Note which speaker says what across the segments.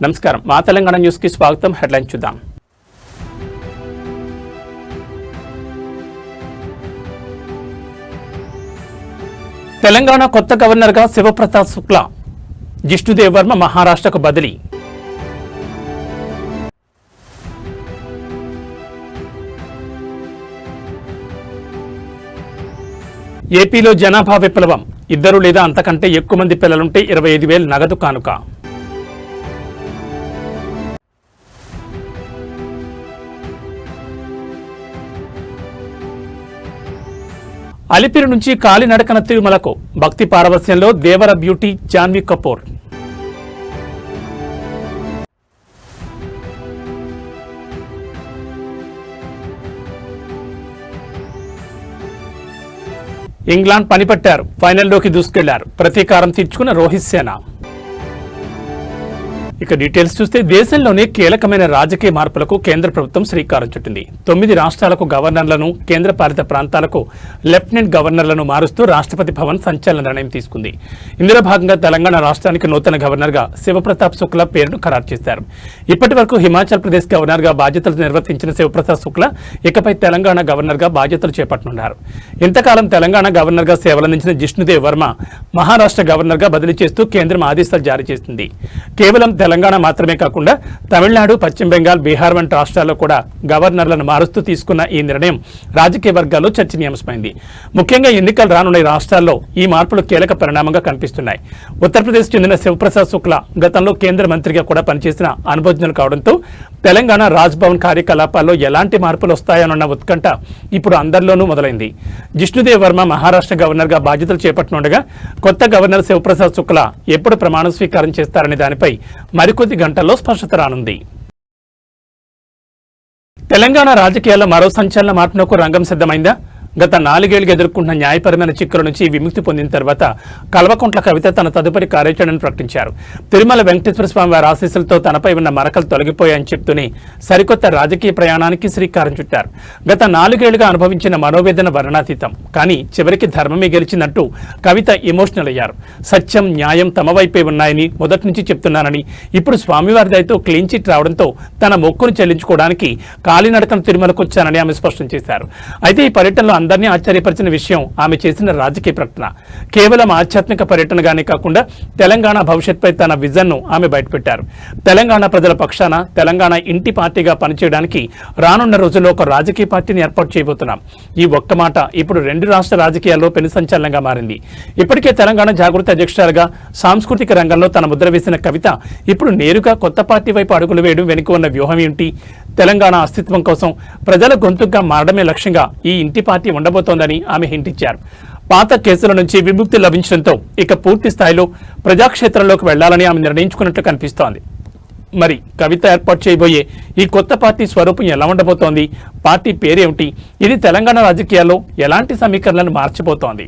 Speaker 1: నమస్కారం, మా తెలంగాణ న్యూస్ కి స్వాగతం. హెడ్లైన్ చూద్దాం. తెలంగాణ కొత్త గవర్నర్ గా శివప్రతాప్ శుక్లా, జిష్ణుదేవ్ వర్మ మహారాష్ట్రకు బదిలీ. ఏపీలో జనాభా విప్లవం, 2 లేదా అంతకంటే ఎక్కువ మంది పిల్లలుంటే 25,000 నగదు కానుక. అలిపిరి నుంచి కాలినడకన తిరుమలకు, భక్తి పారవస్యంలో దేవర బ్యూటీ జాన్వీ కపూర్. ఇంగ్లాండ్ పనిపట్టారు, ఫైనల్లోకి దూసుకెళ్లారు, ప్రతీకారం తీర్చుకున్న రోహిత్ సేన. ఇక డీటెయిల్స్ చూస్తే, దేశంలోనే కీలకమైన రాజకీయ మార్పులకు కేంద్ర ప్రభుత్వం శ్రీకారం చుట్టింది. 9 రాష్ట్రాలకు గవర్నర్లను, కేంద్రపాలిత ప్రాంతాలకు లెఫ్టినెంట్ గవర్నర్లను మారుస్తూ రాష్ట్రపతి భవన్ సంచలన నిర్ణయం తీసుకుంది. ఇందులో భాగంగా తెలంగాణ రాష్ట్రానికి నూతన గవర్నర్గా శివప్రతాప్ శుక్లా పేరును ఖరారు చేశారు. ఇప్పటి వరకు హిమాచల్ ప్రదేశ్ గవర్నర్గా బాధ్యతలు నిర్వర్తించిన శివప్రతాప్ శుక్లా ఇకపై తెలంగాణ గవర్నర్గా బాధ్యతలు చేపట్టనున్నారు. ఇంతకాలం తెలంగాణ గవర్నర్గా సేవలందించిన జిష్ణుదేవ్ వర్మ మహారాష్ట్ర గవర్నర్గా బదిలీ చేస్తూ కేంద్రం ఆదేశాలు జారీ చేసింది. కేవలం తెలంగాణ మాత్రమే కాకుండా తమిళనాడు, పశ్చిమ బెంగాల్, బీహార్ వంటి రాష్ట్రాల్లో కూడా గవర్నర్లను మారుస్తూ తీసుకున్న ఈ నిర్ణయం రాజకీయ వర్గాల్లో చర్చనీయాంశమైంది. ముఖ్యంగా ఎన్నికలు రానున్న రాష్ట్రాల్లో ఈ మార్పులు కీలక పరిణామంగా కనిపిస్తున్నాయి. ఉత్తరప్రదేశ్ చెందిన శివప్రసాద్ శుక్లా గతంలో కేంద్ర మంత్రిగా కూడా పనిచేసిన అనుభవజ్ఞులు కావడంతో తెలంగాణ రాజ్భవన్ కార్యకలాపాల్లో ఎలాంటి మార్పులు వస్తాయోనన్న ఉత్కంఠ ఇప్పుడు అందరిలోనూ మొదలైంది. జిష్ణుదేవ్ వర్మ మహారాష్ట్ర గవర్నర్గా బాధ్యతలు చేపట్టనుండగా కొత్త గవర్నర్ శివప్రసాద్ శుక్లా ఎప్పుడు ప్రమాణ స్వీకారం చేస్తారనే దానిపై మరికొద్ది గంటల్లో స్పష్టత రానుంది. తెలంగాణ రాజకీయాల్లో మరో సంచలన మార్పునకు రంగం సిద్ధమైందా? గత 4 ఏళ్లుగా ఎదుర్కొంటున్న న్యాయపరమైన చిక్కుల నుంచి విముక్తి పొందిన తర్వాత కల్వకుంట్ల కవిత తన తదుపరి కార్యాచరణను ప్రకటించారు. తిరుమల వెంకటేశ్వర స్వామి వారి ఆశీస్సులతో తనపై ఉన్న మరకలు తొలగిపోయాయని చెప్తూనే సరికొత్త రాజకీయ ప్రయాణానికి శ్రీకారం చుట్టారు. గత 4 ఏళ్లుగా అనుభవించిన మనోవేదన వర్ణనాతీతం, కానీ చివరికి ధర్మమే గెలిచినట్టు కవిత ఎమోషనల్ అయ్యారు. సత్యం, న్యాయం తమ వైపే ఉన్నాయని మొదటి నుంచి చెప్తున్నానని, ఇప్పుడు స్వామివారి దయతో క్లీన్ చిట్ రావడంతో తన మొక్కును చెల్లించుకోవడానికి కాలినడకన తిరుమలకు వచ్చానని ఆమె స్పష్టం చేశారు. అయితే ఈ పర్యటనలో అందరినీ ఆశ్చర్యపరిచిన విషయం ఆమె చేసిన రాజకీయ ప్రకటన. కేవలం ఆధ్యాత్మిక పర్యటనగానే కాకుండా తెలంగాణ భవిష్యత్పై తన విజన్ను ఆమె బయటపెట్టారు. తెలంగాణ ప్రజల పక్షాన తెలంగాణ ఇంటి పార్టీగా పనిచేయడానికి రానున్న రోజుల్లో ఒక రాజకీయ పార్టీని ఏర్పాటు చేయబోతున్నాం. ఈ ఒక్క మాట ఇప్పుడు 2 రాష్ట్ర రాజకీయాల్లో పెను సంచలనంగా మారింది. ఇప్పటికే తెలంగాణ జాగృతి అధ్యక్షురాలుగా సాంస్కృతిక రంగంలో తన ముద్ర వేసిన కవిత ఇప్పుడు నేరుగా కొత్త పార్టీ వైపు అడుగులు వేయడం వెనుక ఉన్న వ్యూహం ఏంటి? తెలంగాణ అస్తిత్వం కోసం ప్రజల గొంతుగా మారడమే లక్ష్యంగా ఈ ఇంటి పార్టీ ఉండబోతోందని ఆమె హింట్ ఇచ్చారు. పాత కేసుల నుంచి విముక్తి లభించడంతో ఇక పూర్తి స్థాయిలో ప్రజాక్షేత్రంలోకి వెళ్లాలని ఆమె నిర్ణయించుకున్నట్లు కనిపిస్తోంది. మరి కవిత ఏర్పాటు చేయబోయే ఈ కొత్త పార్టీ స్వరూపం ఎలా ఉండబోతోంది? పార్టీ పేరేమిటి? ఇది తెలంగాణ రాజకీయాల్లో ఎలాంటి సమీకరణలను మార్చిపోతోంది?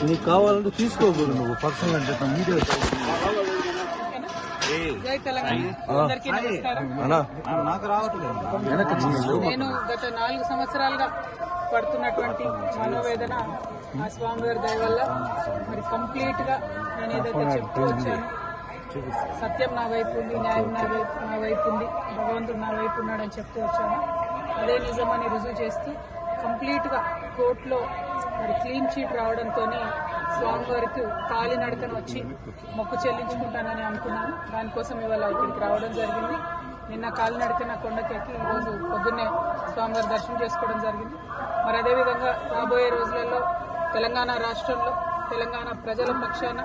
Speaker 2: నీకు కావాలంటే తీసుకోకూడదు, నువ్వు పర్సనల్ అంటే మీడియా. నాకు రావట్లేదు.
Speaker 3: నేను గత 4 సంవత్సరాలుగా పడుతున్నటువంటి మనోవేదన ఆ స్వామివారి దయ వల్ల మరి కంప్లీట్ గా నేను ఏదైతే చెప్తూ వచ్చాను, సత్యం నా వైపు ఉంది, న్యాయం నా వైపు ఉంది, భగవంతుడు నా వైపు ఉన్నాడని చెప్తూ వచ్చాను. అదే నిజమని రుజువు చేస్తూ కంప్లీట్ గా కోర్టులో మరి క్లీన్ చీట్ రావడంతోనే స్వామివారికి కాలినడకన వచ్చి మొక్కు చెల్లించుకుంటానని అనుకున్నాను. దానికోసం ఇవాళ ఇక్కడికి రావడం జరిగింది. నిన్న కాలినడకన కొండకెక్కి ఈరోజు పొద్దున్నే స్వామివారి దర్శనం చేసుకోవడం జరిగింది. మరి అదేవిధంగా రాబోయే రోజులలో తెలంగాణ రాష్ట్రంలో తెలంగాణ ప్రజల పక్షాన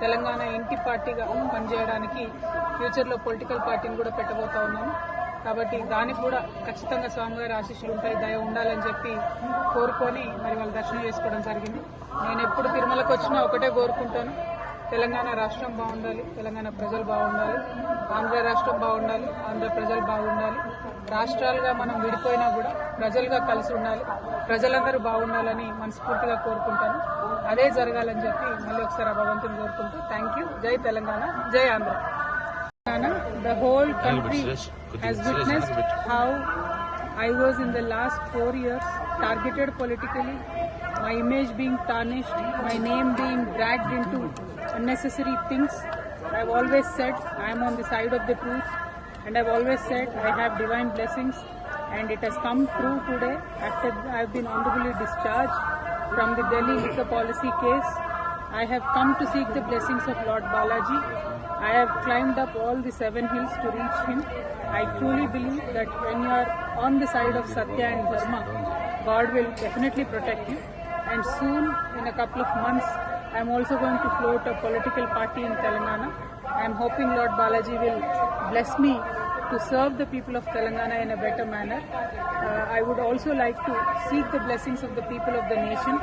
Speaker 3: తెలంగాణ ఇంటి పార్టీగా పనిచేయడానికి ఫ్యూచర్లో పొలిటికల్ పార్టీని కూడా పెట్టబోతా ఉన్నాను. కాబట్టి దానికి కూడా ఖచ్చితంగా స్వామివారి ఆశీస్సులు ఉంటాయి, దయ ఉండాలని చెప్పి కోరుకొని మరి వాళ్ళు దర్శనం చేసుకోవడం జరిగింది. నేను ఎప్పుడు తిరుమలకు వచ్చినా ఒకటే కోరుకుంటాను, తెలంగాణ రాష్ట్రం బాగుండాలి, తెలంగాణ ప్రజలు బాగుండాలి, ఆంధ్ర రాష్ట్రం బాగుండాలి, ఆంధ్ర ప్రజలు బాగుండాలి. రాష్ట్రాలుగా మనం విడిపోయినా కూడా ప్రజలుగా కలిసి ఉండాలి, ప్రజలందరూ బాగుండాలని మనస్ఫూర్తిగా కోరుకుంటాను. అదే జరగాలని చెప్పి మళ్ళీ ఒకసారి భగవంతుని కోరుకుంటూ థ్యాంక్ యూ. జై తెలంగాణ, జై Andhra. The whole country has witnessed how I was in the last 4 years targeted politically, my image being tarnished, my name being dragged into unnecessary things. I've always said I am on the side of the truth, and I've always said I have divine blessings, and it has come true today after I've been honorably discharged from the Delhi liquor policy case. I have come to seek the blessings of Lord Balaji. I have climbed up all the 7 hills to reach him. I truly believe that when you are on the side of Satya and Dharma, God will definitely protect you. And soon, in a couple of months, I am also going to float a political party in Telangana. I am hoping Lord Balaji will bless me to serve the people of Telangana in a better manner. I would also like to seek the blessings of the people of the nation,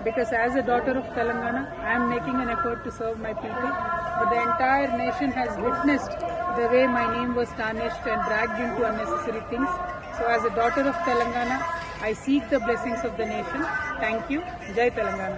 Speaker 3: because as a daughter of Telangana, I am making an effort to serve my people. But the entire nation has witnessed the way my name was tarnished and dragged into unnecessary things. So as a daughter of Telangana, I seek the blessings of the nation. Thank you. Jai Telangana.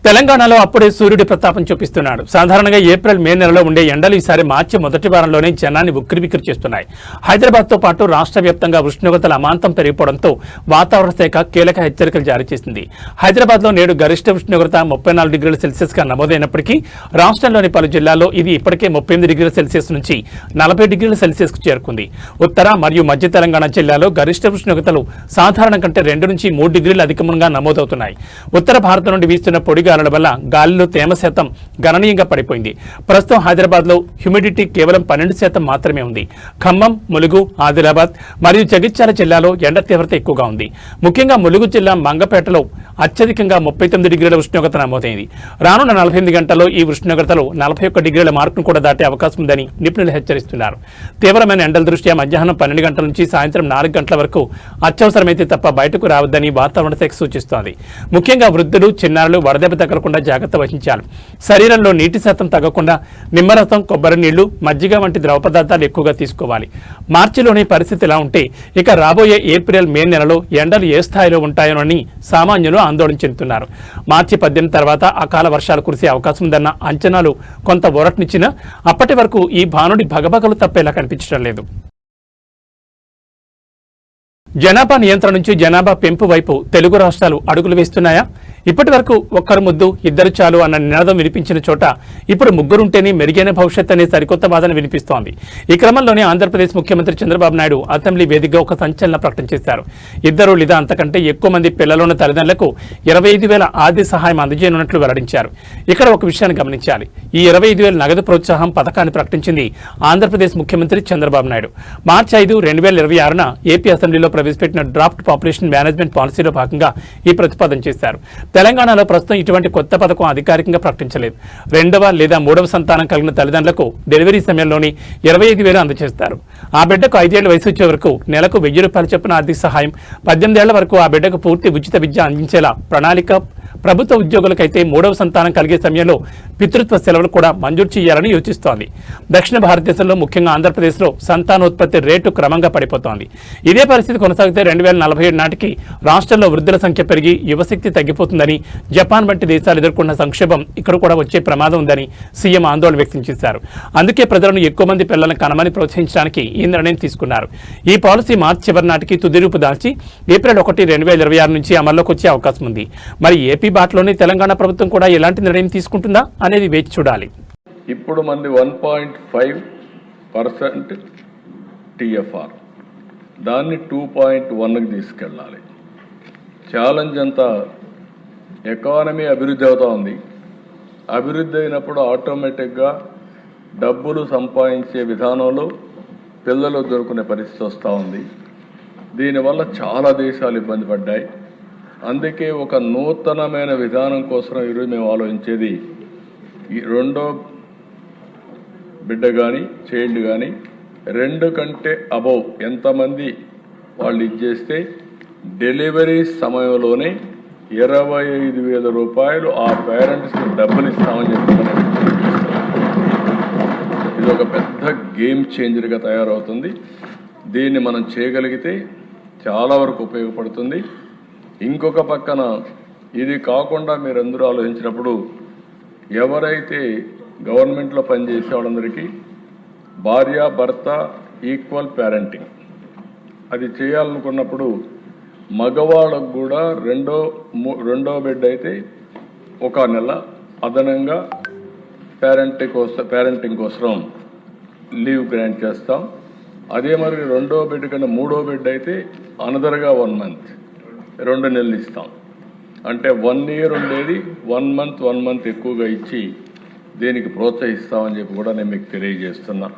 Speaker 1: తెలంగాణలో అప్పుడే సూర్యుడి ప్రతాపం చూపిస్తున్నాడు. సాధారణంగా April May నెలలో ఉండే ఎండలు ఈసారి మార్చి మొదటి వారంలోనే జనాన్ని ఉక్కిరిబిక్కిరి చేస్తున్నాయి. హైదరాబాద్తో పాటు రాష్ట్ర వ్యాప్తంగా ఉష్ణోగ్రతలు అమాంతం పెరిగిపోవడంతో వాతావరణ శాఖ కీలక హెచ్చరికలు జారీ చేసింది. హైదరాబాద్లో నేడు గరిష్ట ఉష్ణోగ్రత 34 డిగ్రీల సెల్సియస్గా నమోదైనప్పటికీ రాష్ట్రంలోని పలు జిల్లాల్లో ఇది ఇప్పటికే 38 డిగ్రీల సెల్సియస్ నుంచి 40 డిగ్రీల సెల్సియస్కు చేరుకుంది. ఉత్తర మరియు మధ్య తెలంగాణ జిల్లాలో గరిష్ట ఉష్ణోగ్రతలు సాధారణం కంటే 2 నుంచి 3 డిగ్రీలు అధికంగా నమోదవుతున్నాయి. ఉత్తర భారతం నుండి వీస్తున్న పొడిగాలుల వల్ల గాలిలో తేమ శాతం గణనీయంగా పడిపోయింది. ప్రస్తుతం హైదరాబాద్లో హ్యూమిడిటీ కేవలం 12% మాత్రమే ఉంది. ఖమ్మం, ములుగు, ఆదిలాబాద్ మరియు జగిత్యాల జిల్లాలో ఎండ తీవ్రత ఎక్కువగా ఉంది. ముఖ్యంగా ములుగు జిల్లా మంగపేటలో అత్యధికంగా 39 డిగ్రీల ఉష్ణోగ్రత నమోదైంది. రానున్న 48 గంటల్లో ఈ ఉష్ణోగ్రతలు 41 డిగ్రీల మార్కును కూడా దాటే అవకాశం ఉందని నిపుణులు హెచ్చరిస్తున్నారు. తీవ్రమైన ఎండల దృష్ట్యా మధ్యాహ్నం 12 గంటల నుంచి సాయంత్రం 4 గంటల వరకు అత్యవసరమైతే తప్ప బయటకు రావద్దని వాతావరణ శాఖ సూచిస్తోంది. ముఖ్యంగా వృద్ధులు, చిన్నారులు వడదెబ్బ తగలకుండా జాగ్రత్త వహించాలి. శరీరంలో నీటి శాతం తగ్గకుండా నిమ్మరసం, కొబ్బరి నీళ్లు, మజ్జిగ వంటి ద్రవ పదార్థాలు ఎక్కువగా తీసుకోవాలి. మార్చిలోని పరిస్థితి ఇలా ఉంటే ఇక రాబోయే ఏప్రిల్ మే నెలలో ఎండలు ఏ స్థాయిలో ఉంటాయోనని సామాన్యులు ఆందోళన చెందుతున్నారు. మార్చి 18 తర్వాత అకాల వర్షాలు కురిసే అవకాశం ఉందన్న అంచనాలు కొంత ఊరటనిచ్చినా అప్పటి వరకు ఈ భానుడి భగభగలు తప్పేలా కనిపించడం లేదు. జనాభా నియంత్రణ నుంచి జనాభా పెంపు వైపు తెలుగు రాష్ట్రాలు అడుగులు వేస్తున్నాయా? ఇప్పటి వరకు ఒక్కరు ముద్దు ఇద్దరు చాలు అన్న నినాదం వినిపించిన చోట ఇప్పుడు ముగ్గురుంటేనే మెరుగైన భవిష్యత్ అనే సరికొత్త వాదన వినిపిస్తోంది. ఈ క్రమంలోనే ఆంధ్రప్రదేశ్ ముఖ్యమంత్రి చంద్రబాబు నాయుడు అసెంబ్లీ వేదికగా ఒక సంచలన ప్రకటన చేశారు. ఇద్దరు లేదా అంతకంటే ఎక్కువ మంది పిల్లలున్న తల్లిదండ్రులకు 25,000 ఆర్థిక సహాయం అందజేయనున్నట్లు వెల్లడించారు. ఇక్కడ ఒక విషయాన్ని గమనించాలి. ఈ 25,000 నగదు ప్రోత్సాహం పథకాన్ని ప్రకటించింది ఆంధ్రప్రదేశ్ ముఖ్యమంత్రి చంద్రబాబు నాయుడు. మార్చి 5, 2026న ఏపీ అసెంబ్లీలో ప్రవేశపెట్టిన డ్రాఫ్ట్ పాపులేషన్ మేనేజ్మెంట్ పాలసీలో భాగంగా ఈ ప్రతిపాదన చేశారు. తెలంగాణలో ప్రస్తుతం ఇటువంటి కొత్త పథకం అధికారికంగా ప్రకటించలేదు. 2వ లేదా 3వ సంతానం కలిగిన తల్లిదండ్రులకు డెలివరీ సమయంలోని 25,000 అందజేస్తారు. ఆ బిడ్డకు 5 ఏళ్ల వయసు వచ్చే వరకు నెలకు 1,000 రూపాయలు చొప్పున ఆర్థిక సహాయం, 18 ఏళ్ల వరకు ఆ బిడ్డకు పూర్తి ఉచిత విద్య అందించేలా ప్రణాళిక, ప్రభుత్వ ఉద్యోగులకైతే 3వ సంతానం కలిగే సమయంలో పితృత్వ సెలవులు కూడా మంజూరు చేయాలని యోచిస్తోంది. దక్షిణ భారతదేశంలో ముఖ్యంగా ఆంధ్రప్రదేశ్లో సంతానోత్పత్తి రేటు క్రమంగా పడిపోతోంది. ఇదే పరిస్థితి కొనసాగితే 2047 నాటికి రాష్ట్రంలో వృద్ధుల సంఖ్య పెరిగి యువశక్తి తగ్గిపోతుందని, జపాన్ వంటి దేశాలు ఎదుర్కొన్న సంక్షోభం ఇక్కడ కూడా వచ్చే ప్రమాదం ఉందని సీఎం ఆందోళన వ్యక్తం చేశారు. అందుకే ప్రజలను ఎక్కువ మంది పిల్లలను కనమని ప్రోత్సహించడానికి ఈ నిర్ణయం తీసుకున్నారు. ఈ పాలసీ మార్చి చివరి నాటికి తుది రూపు దాల్చి ఏప్రిల్ 1, 2026 నుంచి అమల్లోకి వచ్చే అవకాశం ఉంది. మరి ఏపీ బాటలోనే తెలంగాణ ప్రభుత్వం కూడా ఎలాంటి నిర్ణయం తీసుకుంటుందా అనేది వేచి చూడాలి.
Speaker 4: ఇప్పుడు మంది 1.5% TFR దాన్ని 2.1కి తీసుకెళ్ళాలి. ఛాలెంజ్ అంతా ఎకానమీ అభివృద్ధి అవుతా ఉంది. అభివృద్ధి అయినప్పుడు ఆటోమేటిక్గా డబ్బులు సంపాదించే విధానంలో పిల్లలు దొరుకునే పరిస్థితి వస్తూ ఉంది. దీనివల్ల చాలా దేశాలు ఇబ్బంది పడ్డాయి. అందుకే ఒక నూతనమైన విధానం కోసం ఈరోజు మేము ఆలోచించేది, ఈ రెండో బిడ్డ కానీ చైల్డ్ కానీ 2 కంటే అబౌవ్ ఎంతమంది వాళ్ళు ఇచ్చేస్తే డెలివరీ సమయంలోనే 25,000 రూపాయలు ఆ పేరెంట్స్కి డబ్బులు ఇస్తామని చెప్తున్నారు. ఇది ఒక పెద్ద గేమ్ చేంజర్గా తయారవుతుంది. దీన్ని మనం చేయగలిగితే చాలా వరకు ఉపయోగపడుతుంది. ఇంకొక పక్కన ఇది కాకుండా మీరందరూ ఆలోచించినప్పుడు ఎవరైతే గవర్నమెంట్లో పనిచేసే వాళ్ళందరికీ భార్య భర్త ఈక్వల్ పేరెంటింగ్ అది చేయాలనుకున్నప్పుడు మగవాళ్ళకు కూడా రెండో బిడ్డ అయితే 1 నెల అదనంగా పేరెంటింగ్ కోసం లీవ్ గ్రాంట్ చేస్తాం. అదే మరి రెండో బిడ్డ కన్నా 3వ బిడ్డ అయితే అనదర్గా 1 మంత్ 2 నెలలు ఇస్తాం. అంటే 1 ఇయర్ ఉండేది 1 మంత్ ఎక్కువగా ఇచ్చి దీనికి ప్రోత్సహిస్తామని చెప్పి కూడా నేను మీకు తెలియజేస్తున్నా.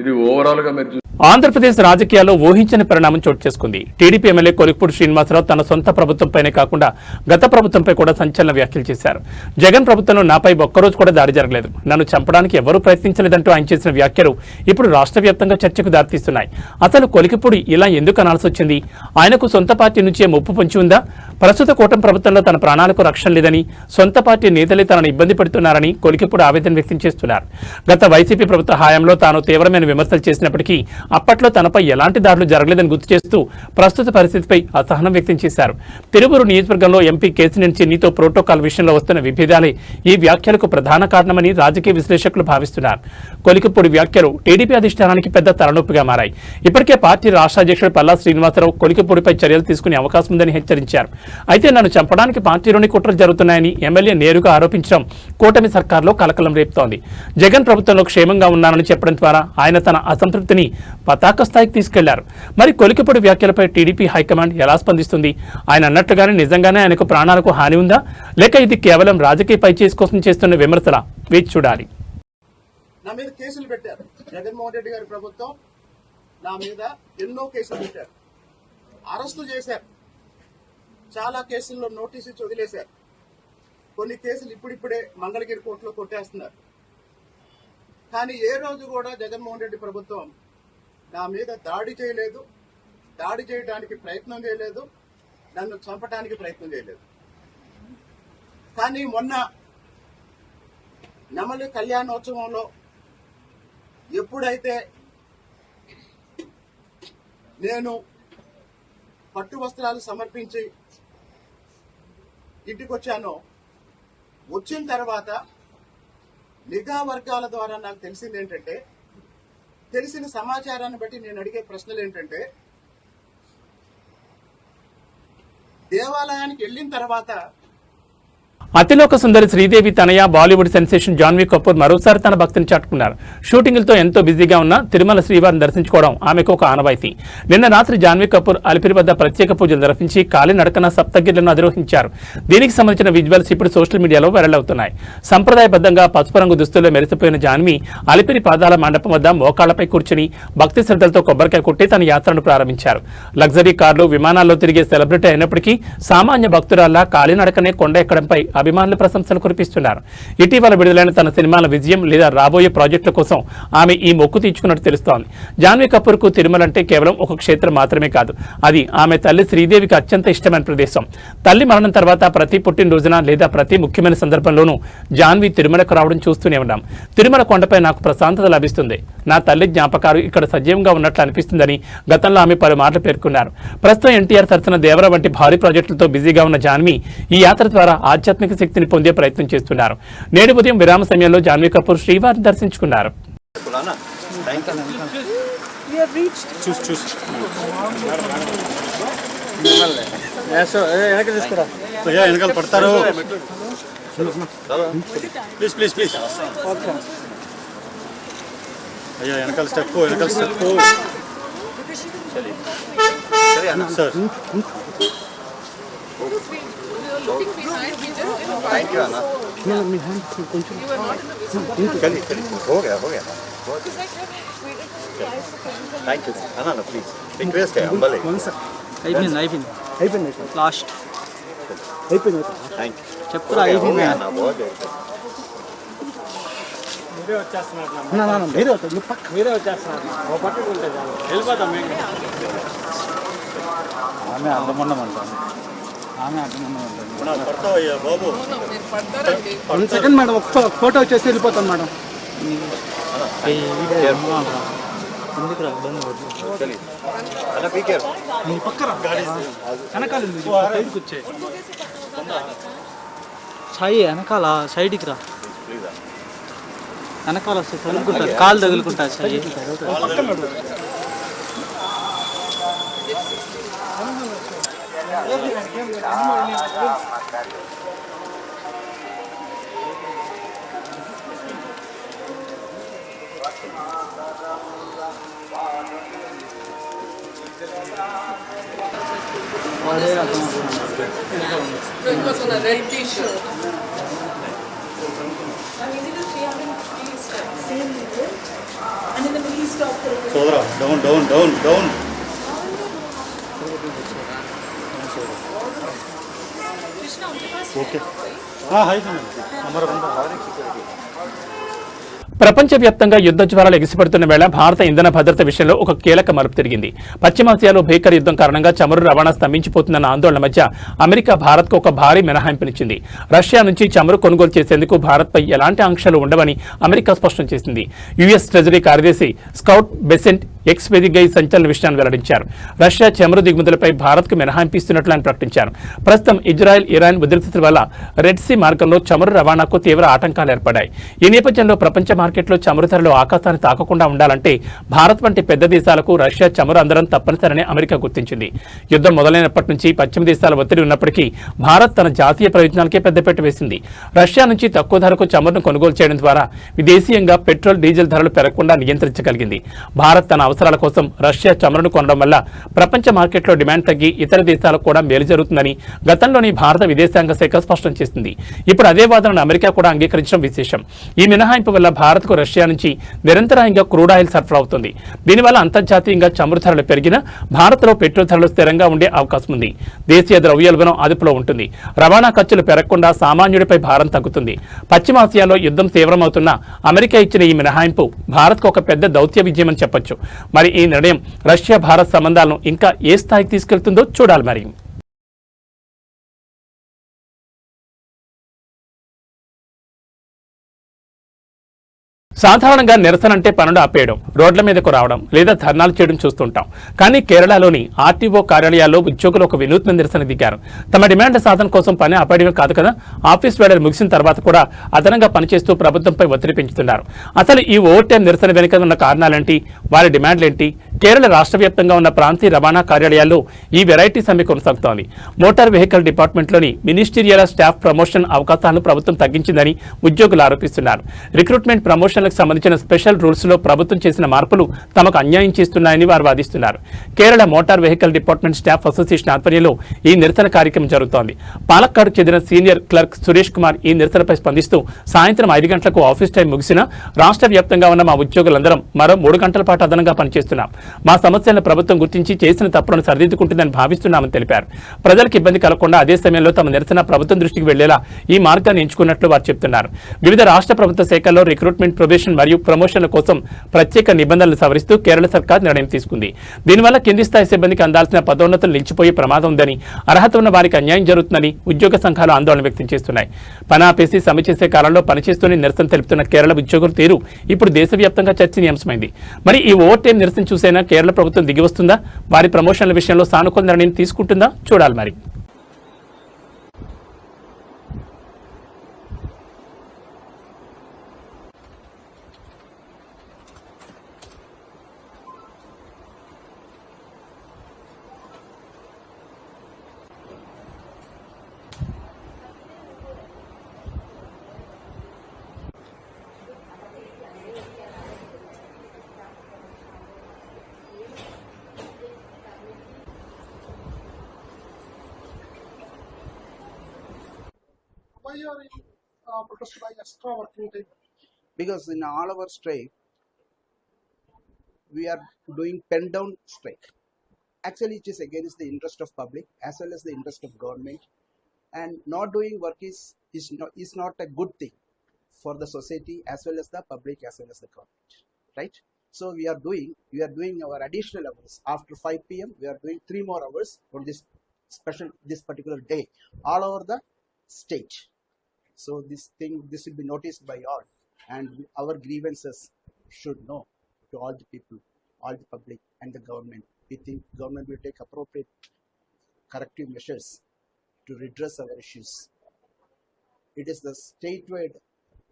Speaker 4: ఇది ఓవరాల్గా మీరు
Speaker 1: ఆంధ్రప్రదేశ్ రాజకీయాల్లో ఊహించని పరిణామం చోటు చేసుకుంది. టీడీపీ ఎమ్మెల్యే కొలిక్పూడి శ్రీనివాసరావు తన సొంత ప్రభుత్వంపైనే కాకుండా గత ప్రభుత్వంపై కూడా సంచలన వ్యాఖ్యలు చేశారు. జగన్ ప్రభుత్వంలో నాపై ఒక్కరోజు కూడా దాడి జరగలేదు, నన్ను చంపడానికి ఎవరూ ప్రయత్నించలేదంటూ ఆయన చేసిన వ్యాఖ్యలు ఇప్పుడు రాష్ట్ర వ్యాప్తంగా చర్చకు దారితీస్తున్నాయి. అసలు కొలిక్పూడి ఇలా ఎందుకు అనాల్సి వచ్చింది? ఆయనకు సొంత పార్టీ నుంచే ముప్పు పొంచి ఉందా? ప్రస్తుత కూటమి ప్రభుత్వంలో తన ప్రాణాలకు రక్షణ లేదని, సొంత పార్టీ నేతలే తనను ఇబ్బంది పెడుతున్నారని కొలిక్పూడి ఆవేదన వ్యక్తం చేస్తున్నారు. గత వైసీపీ ప్రభుత్వ హయాంలో తాను తీవ్రమైన విమర్శలు చేసినప్పటికీ అప్పట్లో తనపై ఎలాంటి దాడులు జరగలేదని గుర్తు చేస్తూ ప్రస్తుత పరిస్థితిపై అసహనం వ్యక్తం చేశారు. తిరువూరు నియోజకవర్గంలో ఎంపీ కేసినేని చిన్నితో ప్రోటోకాల్ విషయంలో వస్తున్న విభేదాలే ఈ వ్యాఖ్యలకు ప్రధాన కారణమని రాజకీయ విశ్లేషకులు భావిస్తున్నారు. కొలిక్పూడి వ్యాఖ్యలు టీడీపీ అధిష్టానానికి పెద్ద తలనొప్పిగా మారాయి. ఇప్పటికే పార్టీ రాష్ట్ర అధ్యక్షుడు పల్లా శ్రీనివాసరావు కొలిక్పూడిపై చర్యలు తీసుకునే అవకాశం ఉందని హెచ్చరించారు. అయితే నన్ను చంపడానికి పార్టీలోని కుట్రలు జరుగుతున్నాయని ఎమ్మెల్యే నేరుగా ఆరోపించడం కూటమి సర్కార్లో కలకలం రేపుతోంది. జగన్ ప్రభుత్వంలో క్షేమంగా ఉన్నానని చెప్పడం ద్వారా ఆయన తన అసంతృప్తిని పతాక స్థాయికి తీసుకెళ్లారు. మరి కొలిక్పూడి వ్యాఖ్యలపై టీడీపీ హైకమాండ్ ఎలా స్పందిస్తుంది? ఆయన అన్నట్టుగానే నిజంగానే ఆయనకు ప్రాణాలకు హాని ఉందా, లేక ఇది కేవలం రాజకీయ పైచేసి కోసం చేస్తున్న విమర్శలా? వేచి చూడాలి.
Speaker 5: నా మీద కేసులు పెట్టారు. జగన్మోహన్ రెడ్డి గారి ప్రభుత్వం నా మీద ఎన్నో కేసులు పెట్టారు, అరెస్టు చేశారు, చాలా కేసుల్లో నోటీసు ఇచ్చి వదిలేశారు. కొన్ని కేసులు ఇప్పుడిప్పుడే మంగళగిరి కోర్టులో కొట్టేస్తున్నారు. కానీ ఏ రోజు కూడా జగన్మోహన్ రెడ్డి ప్రభుత్వం నా మీద దాడి చేయలేదు, దాడి చేయడానికి ప్రయత్నం చేయలేదు, నన్ను చంపడానికి ప్రయత్నం చేయలేదు. కానీ మొన్న నెమలి కళ్యాణోత్సవంలో ఎప్పుడైతే నేను పట్టు వస్త్రాలు సమర్పించి ఇంటికి వచ్చానో, వచ్చిన తర్వాత నిఘా వర్గాల ద్వారా నాకు తెలిసింది ఏంటంటే, తెలిసిన సమాచారాన్ని బట్టి నేను అడిగే ప్రశ్నలు ఏంటంటే, దేవాలయానికి వెళ్ళిన తర్వాత
Speaker 1: అతిలోక సుందరి శ్రీదేవి తనయ బాలీవుడ్ సెన్సేషన్ జాన్వీ కపూర్ మరోసారి తన భక్తిని చాటుకున్నారు. షూటింగ్లతో ఎంతో బిజీగా ఉన్న తిరుమల శ్రీవారిని దర్శించుకోవడం ఆమెకు ఒక ఆనవాయితీ. నిన్న రాత్రి జాన్వీ కపూర్ అలిపిరి వద్ద ప్రత్యేక పూజలు నిర్వహించి కాలినడకన సప్తగిరులను అధిరోహించారు. దీనికి సంబంధించిన విజువల్స్ ఇప్పుడు సోషల్ మీడియాలో వైరల్ అవుతున్నాయి. సంప్రదాయబద్ధంగా పసుపు రంగు దుస్తుల్లో మెరిసిపోయిన జాన్వీ అలిపిరి పాదాల మండపం వద్ద మోకాళ్లపై కూర్చుని భక్తి శ్రద్ధలతో కొబ్బరికాయ కొట్టి తన యాత్రను ప్రారంభించారు. లగ్జరీ కార్లు, విమానాల్లో తిరిగే సెలబ్రిటీ అయినప్పటికీ సామాన్య భక్తురాల్లా కాలినడకనే కొండ ఎక్కడంపై అభిమానులు ప్రశంసలు కురిపిస్తున్నారు. ఇటీవల విడుదలైన తన సినిమాల విజయం లేదా రాబోయే ప్రాజెక్టుల కోసం ఆమె ఈ మొక్కు తీర్చుకున్నట్టు తెలుస్తోంది. జాన్వీ కపూర్ కు తిరుమల అంటే కేవలం ఒక క్షేత్రం మాత్రమే కాదు, అది ఆమె తల్లి శ్రీదేవికి అత్యంత ఇష్టమైన ప్రదేశం. తల్లి మరణం తర్వాత ప్రతి పుట్టినరోజున లేదా ప్రతి ముఖ్యమైన సందర్భంలోనూ జాన్వీ తిరుమలకు రావడం చూస్తూనే ఉన్నాం. తిరుమల కొండపై నాకు ప్రశాంతత లభిస్తుంది, నా తల్లి జ్ఞాపకాలు ఇక్కడ సజీవంగా ఉన్నట్లు అనిపిస్తుందని గతంలో ఆమె పలుమార్లు పేర్కొన్నారు. ప్రస్తుతం ఎన్టీఆర్ సరసన దేవర వంటి భారీ ప్రాజెక్టులతో బిజీగా ఉన్న జాన్వీ ఈ యాత్ర ద్వారా ఆధ్యాత్మిక శక్తిని పొందే ప్రయత్నం చేస్తున్నారు. నేడు ఉదయం విరామ సమయంలో జాన్వీ కపూర్ శ్రీవారిని దర్శించుకున్నారు.
Speaker 6: అయ్యా వెనకాల step sir.
Speaker 5: Thank you, Anna. No, me hand. हो गया. Thank you, Anna. Please. Request है, humble है. అయిపోయింది. లాస్ట్. అయిపోయింది. Thank you. చెప్తురా అయిపోయింది. Anna, बहुत है. మీరే వచ్చేస్తున్నారు. మీరే వచ్చేస్తున్నారు. ఓ పక్కకు ఉంటే వెళ్ళిపోతాం మేము. ఆమె అందమన్నమంటాను. సెకండ్ మేడం, ఒక ఫోటో వచ్చేసి వెళ్ళిపోతాను మేడం.
Speaker 7: సాయి వెనకాల సైడ్కి రా, వెనకాల వస్తే తగులుకుంటారు, కాలు తగులుకుంటారు. Sai
Speaker 3: No, it was on a red t-shirt. And is it a 350 steps? Same level. And in the middle he stopped for a
Speaker 2: సోదరా డౌన్
Speaker 3: Krishna, उनके पास
Speaker 2: ఓకే
Speaker 3: है कोई?
Speaker 2: హాయ్ हमारा बंदा
Speaker 1: ప్రపంచవ్యాప్తంగా యుద్ధ జ్వాలలు ఎగిసిపడుతున్న వేళ భారత ఇంధన భద్రత విషయంలో ఒక కీలక మలుపు తిరిగింది. పశ్చిమాసియాలో భీకర యుద్ధం కారణంగా చమురు రవాణా స్తంభించిపోతుందన్న ఆందోళన మధ్య అమెరికా భారత్కు ఒక భారీ మినహాయింపునిచ్చింది. రష్యా నుంచి చమురు కొనుగోలు చేసేందుకు భారత్పై ఎలాంటి ఆంక్షలు ఉండవని అమెరికా స్పష్టం చేసింది. యుఎస్ ట్రెజరీ కార్యదర్శి స్కౌట్ బెసెంట్ ఎక్స్ వేదికగా ఈ సంచలన విషయాన్ని వెల్లడించారు. రష్యా చమురు దిగుమతులపై భారత్కు మినహాయింపు ఇస్తున్నట్లు ఆయన ప్రకటించారు. ప్రస్తుతం ఇజ్రాయెల్, ఇరాన్ ఉద్రిక్తతల వల్ల రెడ్ సీ మార్గంలో చమురు రవాణాకు తీవ్ర ఆటంకాలు ఏర్పడ్డాయి. ఈ నేపథ్యంలో ప్రపంచ మార్కెట్లో చమురు ధరలు ఆకాశాన్ని తాకకుండా ఉండాలంటే భారత్ వంటి పెద్ద దేశాలకు రష్యా చమురు అందరం తప్పనిసరని అమెరికా గుర్తించింది. యుద్ధం మొదలైనప్పటి నుంచి పశ్చిమ దేశాల ఒత్తిడి ఉన్నప్పటికీ భారత్ తన జాతీయ ప్రయోజనాలకే పెద్దపీట వేసింది. రష్యా నుంచి తక్కువ ధరకు చమురును కొనుగోలు చేయడం ద్వారా విదేశీయంగా పెట్రోల్, డీజిల్ ధరలు పెరగకుండా నియంత్రించగలిగింది. భారత్ తన అవసరాల కోసం రష్యా చమురును కొనడం వల్ల ప్రపంచ మార్కెట్లో డిమాండ్ తగ్గి ఇతర దేశాలకు కూడా మేలు జరుగుతుందని గతంలోని భారత విదేశాంగ శాఖ స్పష్టం చేసింది. ఇప్పుడు అదే వాదనను అమెరికా కూడా అంగీకరించడం విశేషం. ఈ మినహాయింపు వల్ల భారత్కు రష్యా నుంచి నిరంతరాయంగా క్రూడ్ ఆయిల్ సరఫరా అవుతుంది. దీనివల్ల అంతర్జాతీయంగా చమురు ధరలు పెరిగినా భారత్లో పెట్రోల్ ధరలు స్థిరంగా ఉండే అవకాశం ఉంది. దేశీయ ద్రవ్యోల్బణం అదుపులో ఉంటుంది. రవాణా ఖర్చులు పెరగకుండా సామాన్యుడిపై భారం తగ్గుతుంది. పశ్చిమాసియాలో యుద్ధం తీవ్రమవుతున్న అమెరికా ఇచ్చిన ఈ మినహాయింపు భారత్కు ఒక పెద్ద దౌత్య విజయమని చెప్పొచ్చు. మరి ఈ నిర్ణయం రష్యా భారత్ సంబంధాలను ఇంకా ఏ స్థాయికి తీసుకెళ్తుందో చూడాలి. మరి సాధారణంగా నిరసన అంటే పనులు ఆపేయడం, రోడ్ల మీదకు రావడం లేదా ధర్నాలు చేయడం చూస్తుంటాం. కానీ కేరళలోని ఆర్టీఓ కార్యాలయాల్లో ఉద్యోగులు ఒక వినూత్న నిరసన దిగారు. తమ డిమాండ్ సాధన కోసం పని ఆపేయడమే కాదు కదా, ఆఫీస్ వేళలు ముగిసిన తర్వాత కూడా అదనంగా పనిచేస్తూ ప్రభుత్వంపై ఒత్తిడి పెంచుతున్నారు. అసలు ఈ ఓవర్ టైం నిరసన వెనుక ఉన్న కారణాలేంటి, వారి డిమాండ్లేంటి? కేరళ రాష్ట్ర వ్యాప్తంగా ఉన్న ప్రాంతీయ రవాణా కార్యాలయాల్లో ఈ వెరైటీ సమ్మె కొనసాగుతోంది. మోటార్ వెహికల్ డిపార్ట్మెంట్లోని మినిస్టీరియల్ స్టాఫ్ ప్రమోషన్ అవకాశాలను ప్రభుత్వం తగ్గించిందని ఉద్యోగులు ఆరోపిస్తున్నారు. రిక్రూట్మెంట్ ప్రమోషన్ సంబంధించిన స్పెషల్ రూల్స్ లో ప్రభుత్వం చేసిన మార్పులు తమకు అన్యాయం చేస్తున్నాయని వారు వాదిస్తున్నారు. Kerala motor vehicle department staff association ఆధ్వర్యంలో ఈ నిరసన కార్యక్రమం జరుగుతోంది. పాలక్కాడ్కు చెందిన సీనియర్ క్లర్క్ సురేష్ కుమార్ ఈ నిరసనపై స్పందిస్తూ, సాయంత్రం 5 గంటలకు ఆఫీస్ టైం ముగిసినా రాష్ట్ర వ్యాప్తంగా ఉన్న మా ఉద్యోగులందరం మరో 3 గంటల పాటు అదనంగా పనిచేస్తున్నాం. మా సమస్యలను ప్రభుత్వం గుర్తించి చేసిన తప్పులను సరిదిద్దుకుంటుందని భావిస్తున్నామని తెలిపారు. ప్రజలకు ఇబ్బంది కలగకుండా అదే సమయంలో తమ నిరసన ప్రభుత్వం దృష్టికి వెళ్లేలా ఈ మార్గాన్ని ఎంచుకున్నట్లు వారు చెబుతున్నారు. వివిధ రాష్ట్ర ప్రభుత్వ శాఖల్లో రిక్రూట్మెంట్ మరియు ప్రమోషన్ల కోసం ప్రత్యేక నిబంధనలు సవరిస్తూ కేరళ సర్కార్ నిర్ణయం తీసుకుంది. దీనివల్ల కింది స్థాయి సిబ్బందికి అందాల్సిన పదోన్నతులు నిలిచిపోయే ప్రమాదం ఉందని, అర్హత ఉన్న వారికి అన్యాయం జరుగుతుందని ఉద్యోగ సంఘాలు ఆందోళన వ్యక్తం చేస్తున్నాయి. పని ఆపేసి సమ్మె చేసే కాలంలో పనిచేస్తూనే నిరసన తెలుపుతున్న కేరళ ఉద్యోగుల తీరు ఇప్పుడు దేశవ్యాప్తంగా చర్చనీయాంశమైంది. మరి ఈ ఓవర్ టైం నిరసన చూసైనా కేరళ ప్రభుత్వం దిగి వస్తుందా, వారి ప్రమోషన్ల విషయంలో సానుకూల నిర్ణయం తీసుకుంటుందా చూడాలి. మరి
Speaker 6: why you are in protest by extra working time? Because in all our strike, we are doing pen down strike. Actually, it is against the interest of public as well as the interest of government, and not doing work is not a good thing for the society as well as the public as well as the government, right? So we are doing our additional hours after 5 p.m. We are doing 3 more hours on this particular day all over the state. So this will be noticed by all, and our grievances should know to all the people, all the public and the government. We think government will take appropriate corrective measures to redress our issues. It is the statewide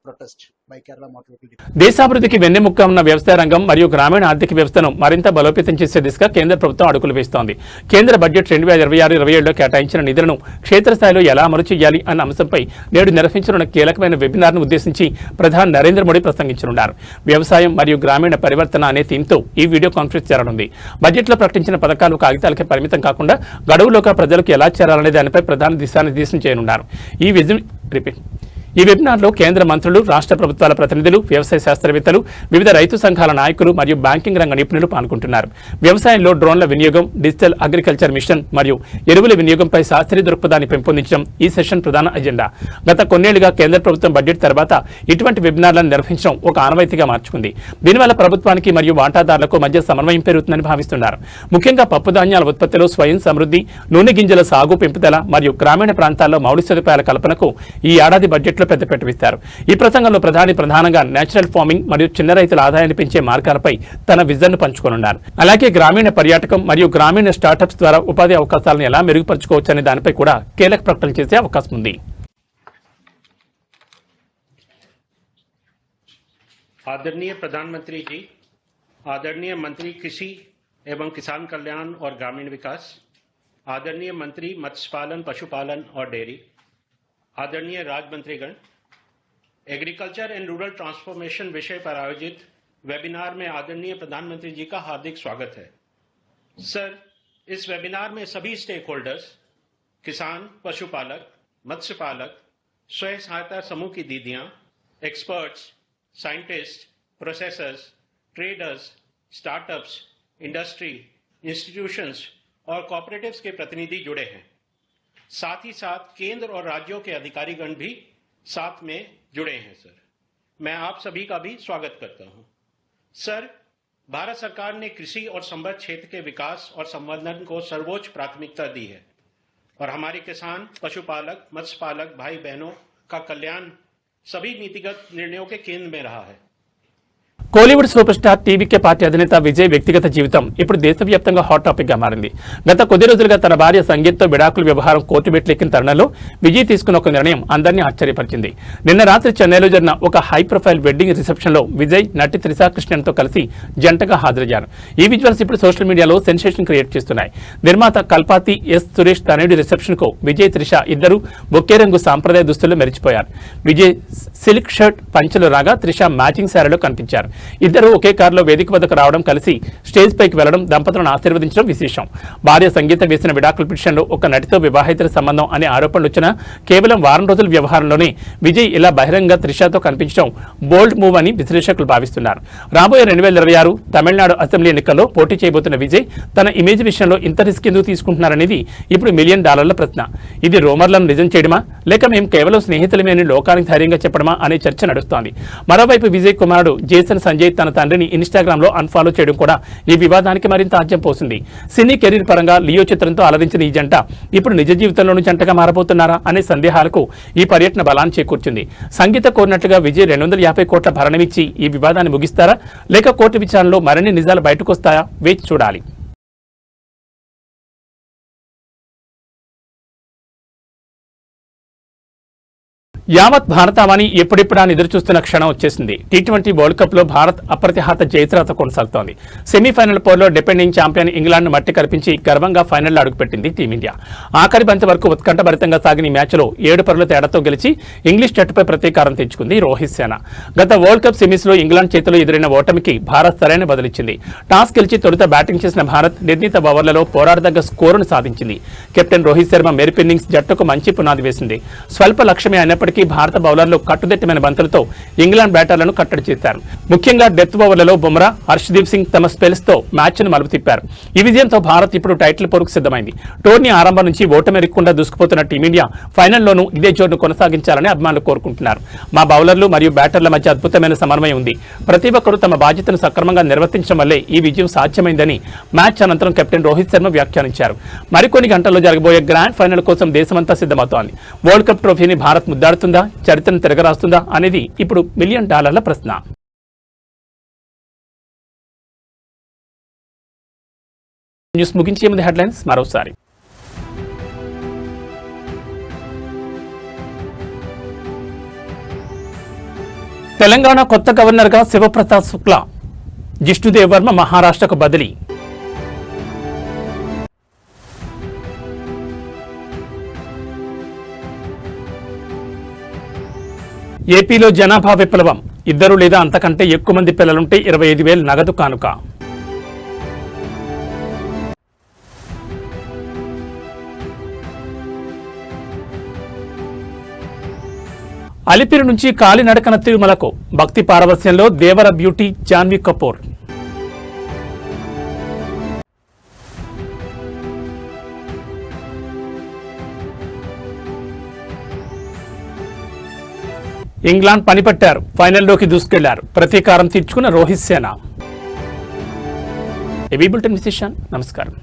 Speaker 6: protest by Kerala Motor Vehicle Department.
Speaker 1: దేశాభివృద్ధికి వెన్నెముక్క ఉన్న వ్యవసాయ రంగం మరియు గ్రామీణ ఆర్థిక వ్యవస్థను మరింత బలోపేతం చేసే దిశగా కేంద్ర ప్రభుత్వం అడుగులు వేస్తోంది. కేంద్ర బడ్జెట్ 2026-27లో కేటాయించిన నిధులను క్షేత్రస్థాయిలో ఎలా అమలు చేయాలి అన్న అంశంపై నేడు నిర్వహించనున్న కీలకమైన వెబినార్ను ఉద్దేశించి ప్రధాని నరేంద్ర మోడీ ప్రసంగించనున్నారు. వ్యవసాయం మరియు గ్రామీణ పరివర్తన అనే థీమ్తో ఈ వీడియో కాన్ఫరెన్స్ జరగనుంది. బడ్జెట్లో ప్రకటించిన పథకాలు కాగితాలకే పరిమితం కాకుండా గడువులోగా ప్రజలకు ఎలా చేరాలనే దానిపై ప్రధాని దిశానిర్దేశం చేయనున్నారు. ఈ వెబినార్లో కేంద్ర మంత్రులు, రాష్ట్ర ప్రభుత్వాల ప్రతినిధులు, వ్యవసాయ శాస్త్రవేత్తలు, వివిధ రైతు సంఘాల నాయకులు మరియు బ్యాంకింగ్ రంగ నిపుణులు పాల్గొంటున్నారు. వ్యవసాయంలో డ్రోన్ల వినియోగం, డిజిటల్ అగ్రికల్చర్ మిషన్ మరియు ఎరువుల వినియోగంపై శాస్త్రీయ దృక్పథాన్ని పెంపొందించడం ఈ సెషన్ ప్రధాన ఎజెండా. గత కొన్నేళ్లుగా కేంద్ర ప్రభుత్వం బడ్జెట్ తర్వాత ఇటువంటి వెబినార్లను నిర్వహించడం ఒక ఆనవాయితీగా మార్చుకుంది. దీనివల్ల ప్రభుత్వానికి మరియు వాటాదారులకు మధ్య సమన్వయం పెరుగుతుందని భావిస్తున్నారు. ముఖ్యంగా పప్పుధాన్యాల ఉత్పత్తిలో స్వయం సమృద్ధి, నూనె గింజల సాగు పెంపుదల మరియు గ్రామీణ ప్రాంతాల్లో మౌలిక సదుపాయాల కల్పనకు ఈ ఏడాది బడ్జెట్ పెద్దపీట వేస్తారు. ఈ ప్రసంగంలో ప్రధానంగా నేచురల్ ఫార్మింగ్ మరియు చిన్న రైతుల ఆదాయాన్ని పెంచే మార్గాలపై తన విజన్ ను పంచుకోనున్నారు. అలాగే గ్రామీణ పర్యాటకం మరియు గ్రామీణ స్టార్టప్స్ ద్వారా ఉపాధి అవకాశాలను ఎలా మెరుగుపరచుకోవచ్చు అనే దానిపై కూడా కీలక ప్రకటనలు చేసే అవకాశం ఉంది.
Speaker 7: आदरणीय प्रधानमंत्री जी, आदरणीय मंत्री कृषि एवं किसान कल्याण और ग्रामीण विकास, आदरणीय मंत्री मत्स्य पालन, पशुपालन और डेयरी, आदरणीय राज्य मंत्रीगण, एग्रीकल्चर एंड रूरल ट्रांसफॉर्मेशन विषय पर आयोजित वेबिनार में आदरणीय प्रधानमंत्री जी का हार्दिक स्वागत है। सर, इस वेबिनार में सभी स्टेक होल्डर्स, किसान, पशुपालक, मत्स्य पालक, स्वयं सहायता समूह की दीदियां, experts, scientist, processors, traders, startups, industry, institutions और कोऑपरेटिव्स के प्रतिनिधि जुड़े हैं। साथ ही साथ केंद्र और राज्यों के अधिकारीगण भी साथ में जुड़े हैं। सर, मैं आप सभी का भी स्वागत करता हूं। सर, भारत सरकार ने कृषि और संबद्ध क्षेत्र के विकास और संवर्धन को सर्वोच्च प्राथमिकता दी है और हमारे किसान, पशुपालक, मत्स्य पालक भाई बहनों का कल्याण सभी नीतिगत निर्णयों के केंद्र में रहा है।
Speaker 1: Kollywood super star TVK party అధినేత విజయ్ వ్యక్తిగత జీవితం ఇప్పుడు దేశవ్యాప్తంగా హాట్ టాపిక్ గా మారింది. గత కొద్ది రోజులుగా తన భార్య సంగీత్తో విడాకుల వ్యవహారం కోర్టు మెట్లెక్కిన తరుణంలో విజయ్ తీసుకున్న ఒక నిర్ణయం అందరినీ ఆశ్చర్యపరిచింది. నిన్న రాత్రి చెన్నైలో జరిగిన ఒక హై ప్రొఫైల్ వెడ్డింగ్ రిసెప్షన్ లో విజయ్ నటి త్రిషా కృష్ణన్తో కలిసి జంటగా హాజరయ్యారు. ఈ విజువల్స్ ఇప్పుడు సోషల్ మీడియాలో సెన్సేషన్ క్రియేట్ చేస్తున్నాయి. నిర్మాత కల్పాతి ఎస్ సురేష్ తనయుడి రిసెప్షన్ కు విజయ్, త్రిష ఇద్దరు ఒకే రంగు సాంప్రదాయ దుస్తుల్లో మెరిచిపోయారు. విజయ్ సిల్క్ షర్ట్ పంచెలు రాగా త్రిష మ్యాచింగ్ శారీలో కనిపించారు. ఇద్దరు ఒకే కారులో వేదిక వద్దకు రావడం, కలిసి స్టేజ్ పైకి వెళ్లడం, దంపతులను ఆశీర్వదించడం విశేషం. భార్య సంగీతం వేసిన విడాకుల పిటిషన్లో ఒక నటితో వివాహేతర సంబంధం అనే ఆరోపణలు వచ్చినా కేవలం వారం రోజుల వ్యవహారంలోనే విజయ్ ఇలా బహిరంగ త్రిషతో కనిపించడం బోల్డ్ మూవ్ అని విశ్లేషకులు భావిస్తున్నారు. రాబోయే 2026 తమిళనాడు అసెంబ్లీ ఎన్నికల్లో పోటీ చేయబోతున్న విజయ్ తన ఇమేజ్ విషయంలో ఇంత రిస్క్ ఎందుకు తీసుకుంటున్నారనేది ఇప్పుడు $1 మిలియన్ ప్రశ్న. ఇది రూమర్లను నిజం చేయడమా, లేక మేము కేవలం స్నేహితులమే అని లోకానికి ధైర్యంగా చెప్పడమా అనే చర్చ నడుస్తోంది. మరోవైపు విజయ్ కుమారుడు జేసన్ సంజయ్ తన తండ్రిని ఇన్స్టాగ్రామ్ లో అన్ఫాలో చేయడం కూడా ఈ వివాదానికి మరింత ఆజ్యం పోసింది. సినీ కెరీర్ పరంగా లియో చిత్రంతో అలరించిన ఈ జంట ఇప్పుడు నిజ జీవితంలోనూ జంటగా మారబోతున్నారా అనే సందేహాలకు ఈ పర్యటన బలాన్ని చేకూర్చింది. సంగీత కోరినట్లుగా విజయ్ 250 కోట్ల భరణమిచ్చి ఈ వివాదాన్ని ముగిస్తారా, లేక కోర్టు విచారణలో మరిన్ని నిజాలు బయటకు వస్తాయా వేచి చూడాలి. యావత్ భారతావని ఎప్పుడెప్పుడా ఎదురుచూస్తున్న క్షణం వచ్చేసింది. టీ20 వరల్డ్ కప్ లో భారత్ అప్రతిహత జయత్రాత కొనసాగుతోంది. సెమీఫైనల్ పోర్లో డిపెండింగ్ ఛాంపియన్ ఇంగ్లాండ్ ను మట్టి కరిపించి గర్వంగా ఫైనల్లో అడుగుపెట్టింది టీమిండియా. ఆఖరి బంతి వరకు ఉత్కంఠభరితంగా సాగిన ఈ మ్యాచ్లో 7 పరుగుల తేడాతో గెలిచి ఇంగ్లీష్ జట్టుపై ప్రతీకారం తెచ్చుకుంది రోహిత్ సేన. గత వరల్డ్ కప్ సెమీస్ లో ఇంగ్లాండ్ చేతిలో ఎదురైన ఓటమికి భారత్ సరైన బదులిచ్చింది. టాస్ గెలిచి తొలుత బ్యాటింగ్ చేసిన భారత్ నిర్ణీత ఓవర్లలో పోరాడదగ్గ స్కోరును సాధించింది. కెప్టెన్ రోహిత్ శర్మ మెరుపు ఇన్నింగ్స్ జట్టుకు మంచి పునాది వేసింది. స్వల్ప లక్ష్యమే అయినప్పటికీ భారత బౌలర్లు కట్టుదిట్టమైన బంతులతో ఇంగ్లాండ్ బ్యాటర్లను కట్టడి చేశారు. ముఖ్యంగా డెత్ ఓవర్లలో బుమ్రా, హర్షదీప్ సింగ్ తమ స్పెల్స్ తో మ్యాచ్ ను మలుపు తిప్పారు. ఈ విజయంతో భారత్ ఇప్పుడు టైటిల్ పోరుకు సిద్ధమైంది. టోర్నీ ఆరంభం నుంచి ఓటమెరగకుండా దూసుకుపోతున్న టీమిండియా ఫైనల్లోనూ ఇదే జోరును కొనసాగించాలని అభిమానులు కోరుకుంటున్నారు. మా బౌలర్లు మరియు బ్యాటర్ల మధ్య అద్భుతమైన సమన్వయం ఉంది. ప్రతి ఒక్కరూ తమ బాధ్యతను సక్రమంగా నిర్వర్తించడం వల్లే ఈ విజయం సాధ్యమైందని మ్యాచ్ అనంతరం కెప్టెన్ రోహిత్ శర్మ వ్యాఖ్యానించారు. మరికొన్ని గంటల్లో జరగబోయే గ్రాండ్ ఫైనల్ కోసం దేశమంతా సిద్ధమవుతోంది. వరల్డ్ కప్ ట్రోఫీని భారత్ ముద్దాడుతుందా, చరిత్రను తిరగరాస్తుందా అనేది ఇప్పుడు $1 మిలియన్ ప్రశ్న. న్యూస్ ముగించే ముందు హెడ్లైన్స్ మరోసారి. తెలంగాణ కొత్త గవర్నర్గా శివప్రతాప్ శుక్లా, జిష్ణుదేవ్ వర్మ మహారాష్ట్రకు బదిలీ. ఏపీలో జనాభా విప్లవం, 2 లేదా అంతకంటే ఎక్కువ మంది పిల్లలుంటే 25,000 నగదు కానుక. అలిపిరి నుంచి కాలినడకన తిరుమలకు, భక్తి పారవస్యంలో దేవర బ్యూటీ జాన్వీ కపూర్. ఇంగ్లాండ్ పనిపట్టారు, ఫైనల్లోకి దూసుకెళ్లారు, ప్రతీకారం తీర్చుకున్న రోహిత్ సేన. ఏబీ బులెటిన్ విశేషాలు. నమస్కారం.